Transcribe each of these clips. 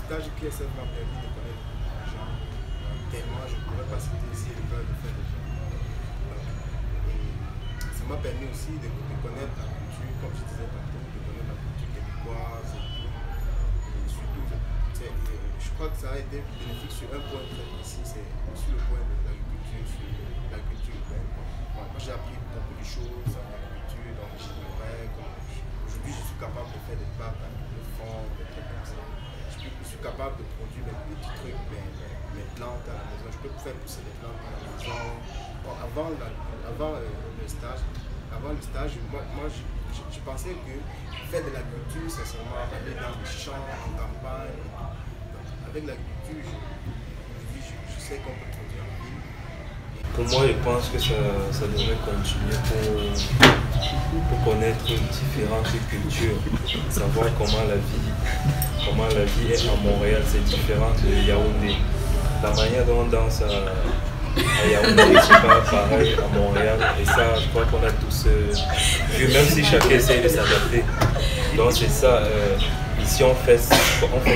stage QSF m'a permis de connaître les gens. Tellement, je ne pourrais pas citer ici le cœur de faire des gens. Ça m'a permis aussi de connaître la culture, comme je disais tantôt, de connaître la culture québécoise et tout. Et surtout, je crois que ça a été bénéfique sur un point très précis, c'est sur le point de l'agriculture, sur la culture urbaine. Moi, j'ai appris beaucoup de choses en agriculture, donc j'ignorais. Aujourd'hui, je suis capable de faire des pâtes avec le fond, des trucs comme ça. Je suis capable de produire mes petits trucs, mes plantes à la maison. Je peux faire pousser des plantes à la maison. Bon, avant le stage, moi je pensais que faire de l'agriculture, c'est seulement aller dans les champs, en campagne. Donc, avec l'agriculture, je sais qu'on peut produire en ville. Pour moi, je pense que ça devrait continuer pour connaître différentes cultures, savoir comment la vie est à Montréal, c'est différent de Yaoundé. La manière dont on danse à Yaoundé, c'est pas pareil à Montréal. Et ça, je crois qu'on a tous vu, même si chacun essaie de s'adapter. Donc c'est ça, ici on fait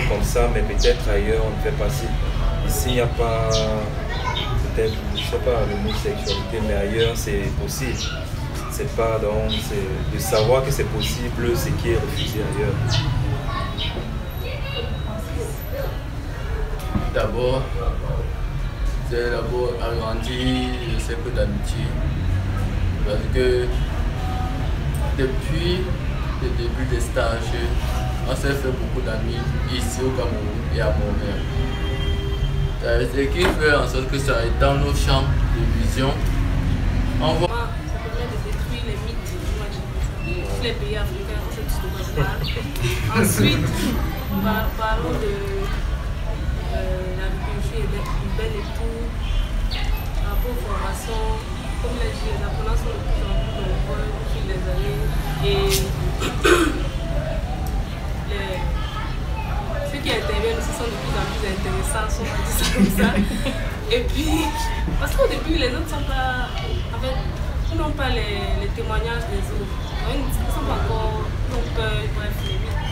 comme ça, mais peut-être ailleurs on ne fait pas si. Ici il n'y a pas, peut-être, je sais pas le mot sexualité, mais ailleurs c'est possible. C'est pas donc, c'est de savoir que c'est possible ce qui est refusé ailleurs. D'abord, j'ai d'abord agrandi le cercle d'amitié parce que depuis le début des stages, on s'est fait beaucoup d'amis ici au Cameroun et à Montréal. Ce qui fait en sorte que ça est dans nos champs de vision. On voit... Ça permet de détruire les mythes de tous les pays africains, on sait tous de quoi je parle. Ensuite, parlons de l'agriculture urbaine et tout, par rapport aux formations, comme les apprenants sont de plus en plus nombreux au fil des années et ceux qui interviennent aussi sont de plus en plus intéressants, sont comme ça. Et puis, parce qu'au début, les autres sont pas, en fait, ils n'ont pas les témoignages des autres. Ils ne sont pas encore, ils ont peur, bref, les mythes.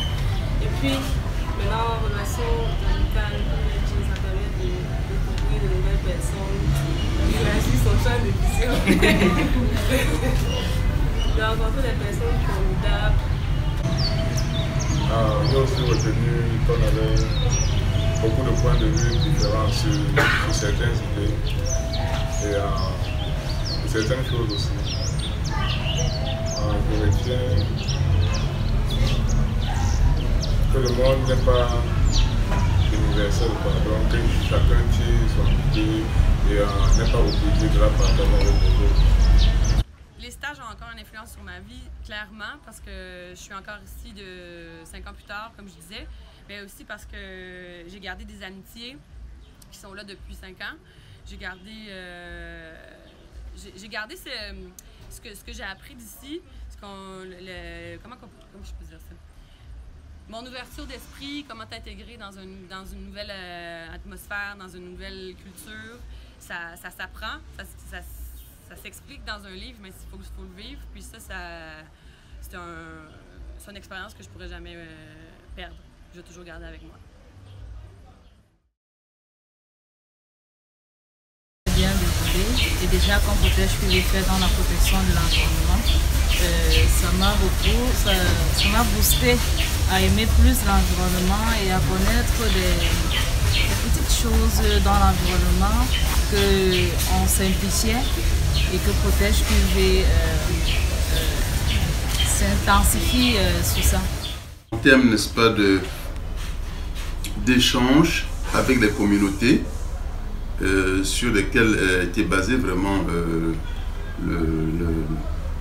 Et puis, maintenant, relations amicales, ça permet de découvrir de nouvelles personnes, d'élargir son champ de vision, de rencontrer des personnes formidables. J'ai aussi retenu qu'on avait beaucoup de points de vue différents sur certaines idées et certaines choses aussi. Je retiens que le monde n'est pas universel, donc que chacun tire son idée et n'est pas obligé de la partager avec les autres. Les stages ont encore une influence sur ma vie, clairement, parce que je suis encore ici de 5 ans plus tard, comme je disais, mais aussi parce que j'ai gardé des amitiés qui sont là depuis 5 ans. J'ai gardé ce que j'ai appris d'ici, comment je peux dire ça? Mon ouverture d'esprit, comment t'intégrer dans une nouvelle atmosphère, dans une nouvelle culture, ça s'apprend, ça s'explique dans un livre, mais il faut le vivre. Puis ça c'est une expérience que je ne pourrais jamais perdre. Je vais toujours garder avec moi. Bien désolé. Et déjà, comme peut-être je pouvais faire dans la protection de l'environnement, ça m'a boosté à aimer plus l'environnement et à connaître des petites choses dans l'environnement qu'on s'impliquait et que peut-être je pouvais s'intensifier sur ça. En termes, n'est-ce pas, d'échanges avec les communautés sur lesquelles était basé vraiment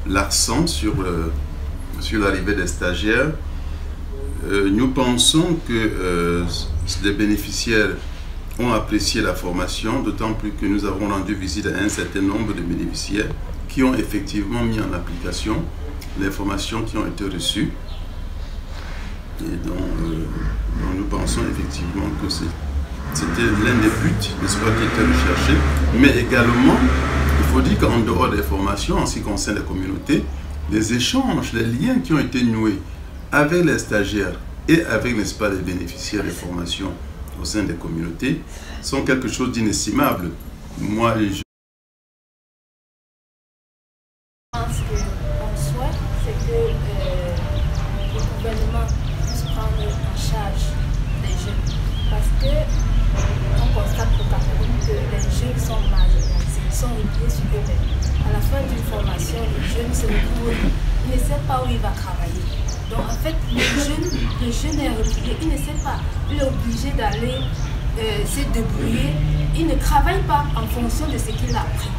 l'accent sur l'arrivée des stagiaires. Nous pensons que les bénéficiaires ont apprécié la formation, d'autant plus que nous avons rendu visite à un certain nombre de bénéficiaires qui ont effectivement mis en application les formations qui ont été reçues. Et donc nous pensons effectivement que c'était l'un des buts, n'est-ce pas, qui était recherché. Mais également, il faut dire qu'en dehors des formations, en ce qui concerne les communautés, les échanges, les liens qui ont été noués avec les stagiaires et avec, n'est-ce pas, les bénéficiaires des formations au sein des communautés sont quelque chose d'inestimable. Moi, je pense que mon souhait, c'est que le gouvernement puisse prendre en charge les jeunes. Parce que on constate au Cameroun que les jeunes sont marginalisés, sont repliés sur eux-mêmes. À la fin d'une formation, le jeune se retrouve, il ne sait pas où il va travailler. Donc en fait, le jeune est replié, il ne sait pas, il est obligé d'aller se débrouiller, il ne travaille pas en fonction de ce qu'il a appris.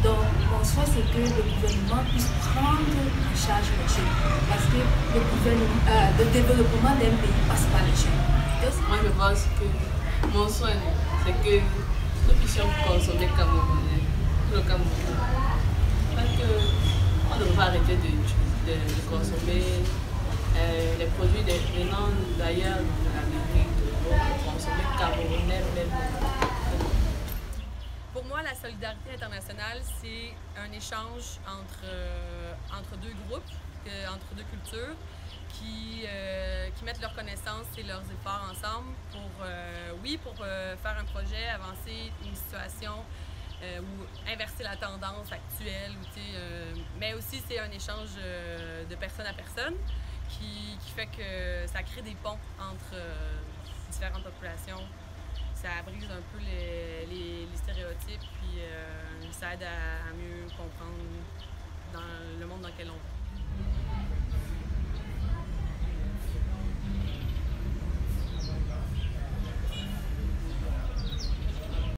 Donc mon souhait, c'est que le gouvernement puisse prendre en charge les jeunes, parce que le développement d'un pays passe par les jeunes. Moi je pense que mon souhait, c'est que nous puissions consommer camerounais, le Cameroun. Parce qu'on ne doit pas arrêter de consommer les produits venant d'ailleurs de l'Amérique, de consommer camerounais même. Pour moi, la solidarité internationale, c'est un échange entre deux groupes, entre deux cultures, qui mettent leurs connaissances et leurs efforts ensemble pour faire un projet, avancer une situation ou inverser la tendance actuelle. Mais aussi, c'est un échange de personne à personne qui fait que ça crée des ponts entre différentes populations. Ça brise un peu les stéréotypes, puis ça aide à mieux comprendre dans le monde dans lequel on vit.